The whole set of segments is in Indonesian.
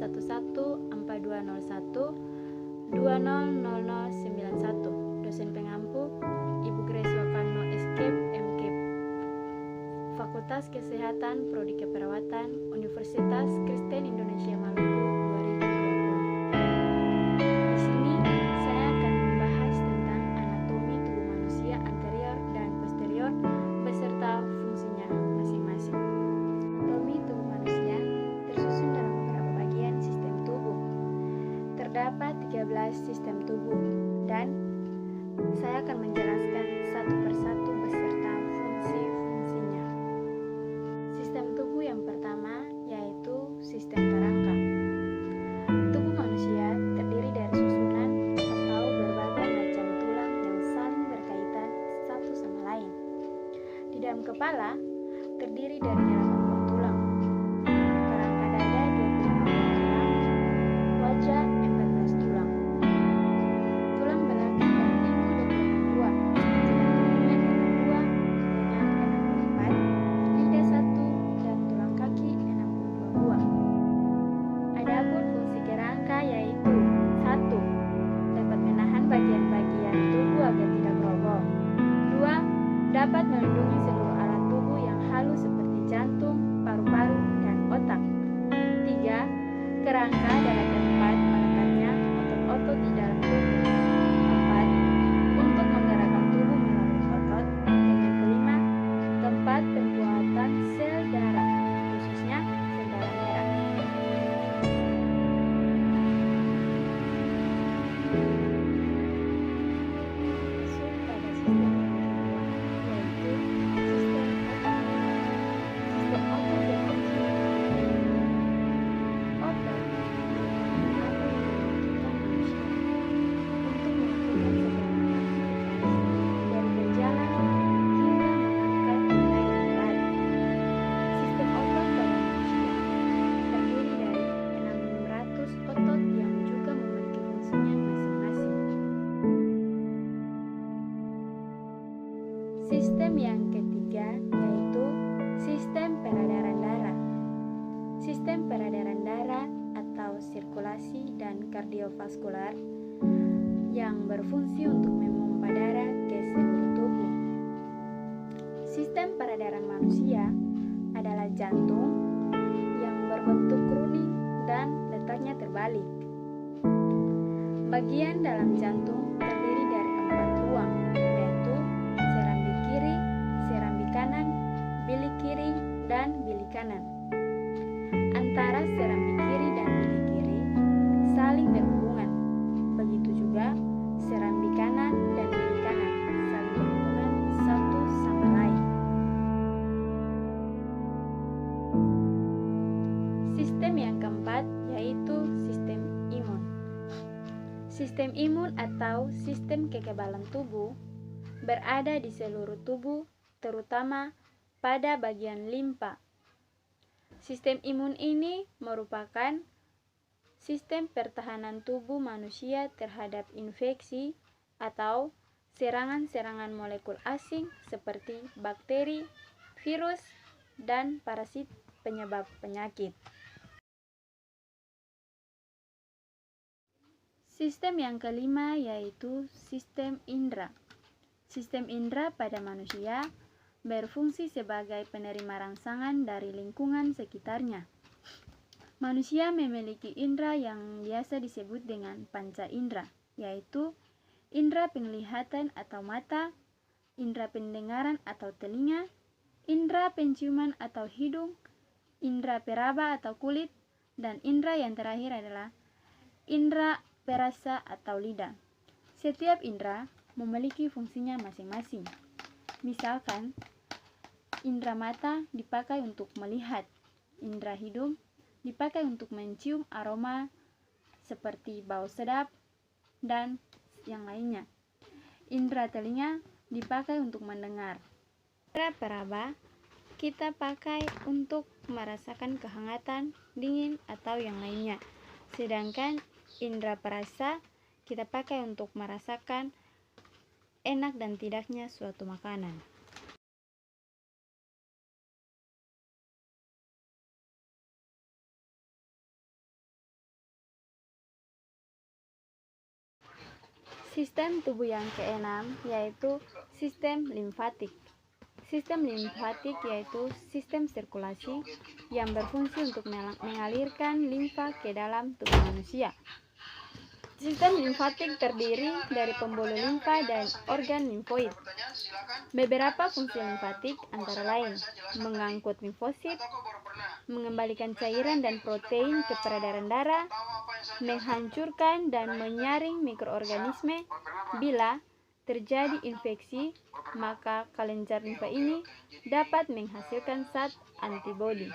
114201 Dosen pengampu Ibu Grace Wakano SKIP MKIP, Fakultas Kesehatan Prodi Keperawatan Universitas Kristen Indonesia Maluku 2020. Di sini saya akan membahas tentang anatomi tubuh manusia anterior dan posterior beserta fungsinya masing-masing. Anatomi tubuh manusia tersusun dalam beberapa bagian sistem tubuh. Terdapat 13 sistem tubuh dan saya akan menjelaskan satu persatu beserta fungsi-fungsinya. Sistem tubuh yang pertama yaitu sistem kerangka. Tubuh manusia terdiri dari susunan atau berbagai macam tulang yang saling berkaitan satu sama lain. Di dalam kepala terdiri dari 8 buah tulang. Kerangka dada 25 buah tulang, wajah 14 tulang. Tulang belakang dan pinggul 22, tulangnya 62 dengan 64, lidah 1 dan tulang kaki 62 buah. Adapun fungsi kerangka yaitu 1. Dapat menahan bagian-bagian tubuh agar tidak roboh. 2. Dapat melindungi seluruh alat tubuh yang halus seperti jantung, paru-paru, dan otak. 3. Kerangka adalah tempat melekatnya otot-otot di dalam tubuh. 4. Untuk menggerakkan tubuh melalui otot. Dan yang kelima, tempat pembuatan sel darah, khususnya sel darah merah. Masuk pada sistem yang kedua, yaitu sistem otot. Sistem otot berfungsi otot merupakan alat yang dimiliki manusia untuk melakukan segala aktivitas dari berjalan hingga mengangkat naik berat. Sistem otot pada manusia terdiri dari 600 otot yang juga memiliki fungsinya masing-masing. Sistem yang ketiga yaitu sistem peredaran darah. Sistem peredaran darah atau sirkulasi dan kardiovaskular yang berfungsi untuk memompa darah ke seluruh tubuh. Sistem peredaran manusia adalah jantung yang berbentuk kuning dan letaknya terbalik. Bagian dalam jantung terdiri dari 4 ruang, yaitu serambi kiri, serambi kanan, bilik kiri, dan bilik kanan. Antara serambi kiri dan bilik kiri saling berhubungan. Begitu juga serambi kanan dan bilik kanan saling berhubungan satu sama lain. Sistem yang keempat yaitu sistem imun. Sistem imun atau sistem kekebalan tubuh berada di seluruh tubuh, terutama pada bagian limpa. Sistem imun ini merupakan sistem pertahanan tubuh manusia terhadap infeksi atau serangan-serangan molekul asing seperti bakteri, virus, dan parasit penyebab penyakit. Sistem yang kelima yaitu sistem indera. Sistem indera pada manusia berfungsi sebagai penerima rangsangan dari lingkungan sekitarnya. Manusia memiliki indera yang biasa disebut dengan panca indera, yaitu indera penglihatan atau mata, indera pendengaran atau telinga, indera penciuman atau hidung, indera peraba atau kulit, dan indera yang terakhir adalah indera perasa atau lidah. Setiap indera memiliki fungsinya masing-masing. Misalkan, indera mata dipakai untuk melihat, indera hidung dipakai untuk mencium aroma seperti bau sedap dan yang lainnya. Indera telinga dipakai untuk mendengar. Indera peraba kita pakai untuk merasakan kehangatan, dingin, atau yang lainnya. Sedangkan indera perasa kita pakai untuk merasakan enak dan tidaknya suatu makanan. Sistem tubuh yang keenam yaitu sistem limfatik. Sistem limfatik yaitu sistem sirkulasi yang berfungsi untuk mengalirkan limfa ke dalam tubuh manusia. Sistem limfatik terdiri dari pembuluh limfa dan organ limfoid. Beberapa fungsi limfatik antara lain mengangkut limfosit, mengembalikan cairan dan protein ke peredaran darah, menghancurkan dan menyaring mikroorganisme. Bila terjadi infeksi, maka kelenjar limfa ini dapat menghasilkan zat antibodi.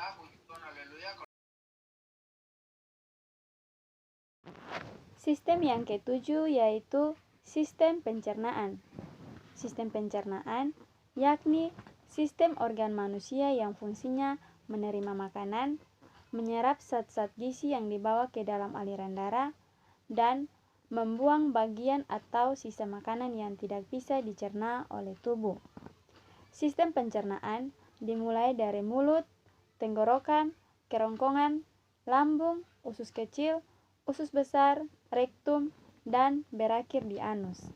Sistem yang ketujuh yaitu sistem pencernaan. Sistem pencernaan yakni sistem organ manusia yang fungsinya menerima makanan, menyerap zat-zat gizi yang dibawa ke dalam aliran darah, dan membuang bagian atau sisa makanan yang tidak bisa dicerna oleh tubuh. Sistem pencernaan dimulai dari mulut, tenggorokan, kerongkongan, lambung, usus kecil, usus besar, rektum, dan berakhir di anus.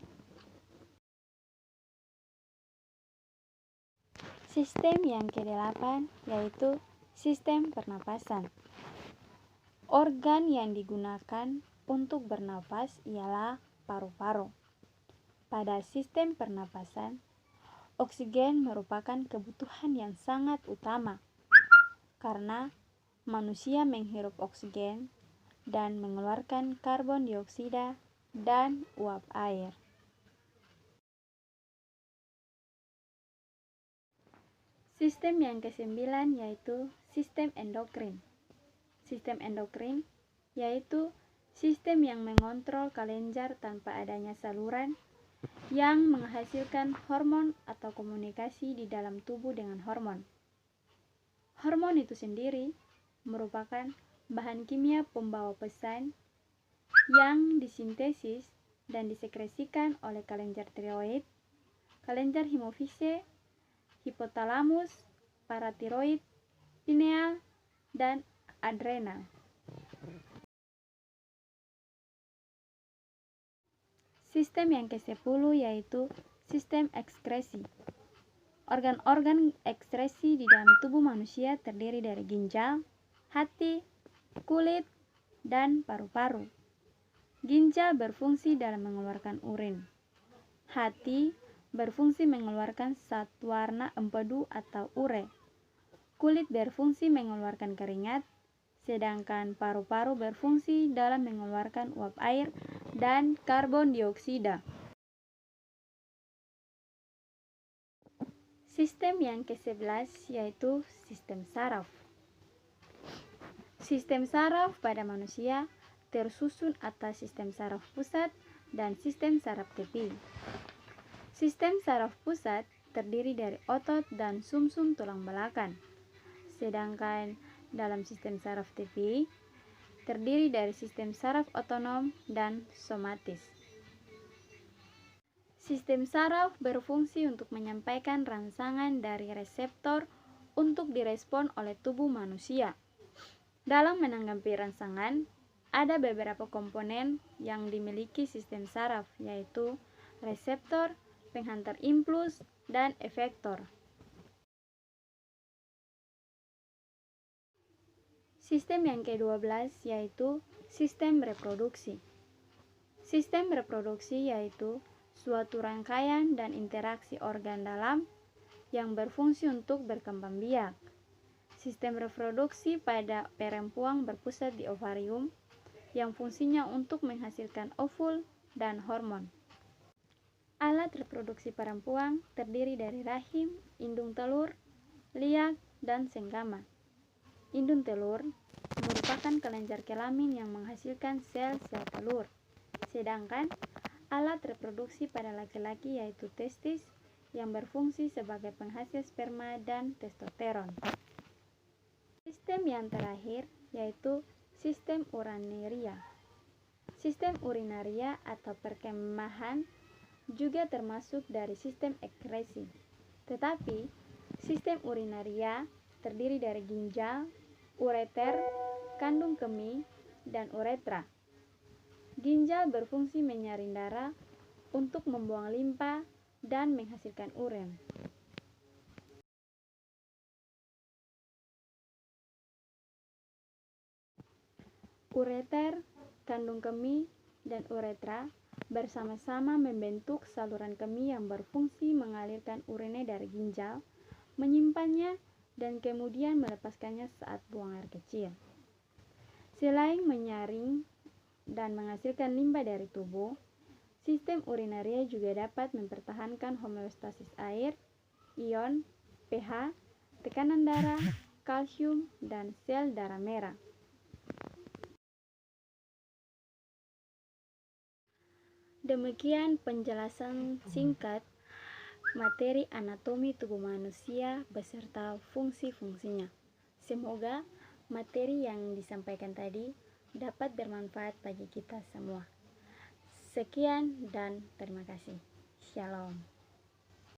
Sistem yang ke-8 yaitu sistem pernapasan. Organ yang digunakan untuk bernapas ialah paru-paru. Pada sistem pernapasan, oksigen merupakan kebutuhan yang sangat utama karena manusia menghirup oksigen dan mengeluarkan karbon dioksida dan uap air. Sistem yang ke-9 yaitu sistem endokrin. Sistem endokrin yaitu sistem yang mengontrol kelenjar tanpa adanya saluran yang menghasilkan hormon atau komunikasi di dalam tubuh dengan hormon. Hormon itu sendiri merupakan bahan kimia pembawa pesan yang disintesis dan disekresikan oleh kelenjar tiroid, kelenjar hipofise, hipotalamus, paratiroid, pineal, dan adrenal. Sistem yang ke-10 yaitu sistem ekskresi. Organ-organ ekskresi di dalam tubuh manusia terdiri dari ginjal, hati, kulit, dan paru-paru. Ginjal berfungsi dalam mengeluarkan urin. Hati berfungsi mengeluarkan zat warna empedu atau ure. Kulit berfungsi mengeluarkan keringat, sedangkan paru-paru berfungsi dalam mengeluarkan uap air dan karbon dioksida. Sistem yang ke-11 yaitu sistem saraf. Sistem saraf pada manusia tersusun atas sistem saraf pusat dan sistem saraf tepi. Sistem saraf pusat terdiri dari otot dan sumsum tulang belakang, sedangkan dalam sistem saraf tepi terdiri dari sistem saraf otonom dan somatis. Sistem saraf berfungsi untuk menyampaikan rangsangan dari reseptor untuk direspon oleh tubuh manusia. Dalam menanggapi rangsangan, ada beberapa komponen yang dimiliki sistem saraf, yaitu reseptor, penghantar impuls, dan efektor. Sistem yang ke-12 yaitu sistem reproduksi. Sistem reproduksi yaitu suatu rangkaian dan interaksi organ dalam yang berfungsi untuk berkembang biak. Sistem reproduksi pada perempuan berpusat di ovarium yang fungsinya untuk menghasilkan ovul dan hormon. Alat reproduksi perempuan terdiri dari rahim, indung telur, liak, dan senggama. Indung telur merupakan kelenjar kelamin yang menghasilkan sel-sel telur, sedangkan alat reproduksi pada laki-laki yaitu testis yang berfungsi sebagai penghasil sperma dan testosteron. Sistem yang terakhir yaitu sistem urinaria. Sistem urinaria atau perkemahan juga termasuk dari sistem ekskresi. Tetapi sistem urinaria terdiri dari ginjal, ureter, kandung kemih, dan uretra. Ginjal berfungsi menyaring darah untuk membuang limpa dan menghasilkan uren. Ureter, kandung kemih, dan uretra bersama-sama membentuk saluran kemih yang berfungsi mengalirkan urinnya dari ginjal, menyimpannya, dan kemudian melepaskannya saat buang air kecil. Selain menyaring dan menghasilkan limpa dari tubuh, sistem urinaria juga dapat mempertahankan homeostasis air, ion, pH, tekanan darah, kalsium, dan sel darah merah. Demikian penjelasan singkat materi anatomi tubuh manusia beserta fungsi-fungsinya. Semoga materi yang disampaikan tadi dapat bermanfaat bagi kita semua. Sekian dan terima kasih. Shalom.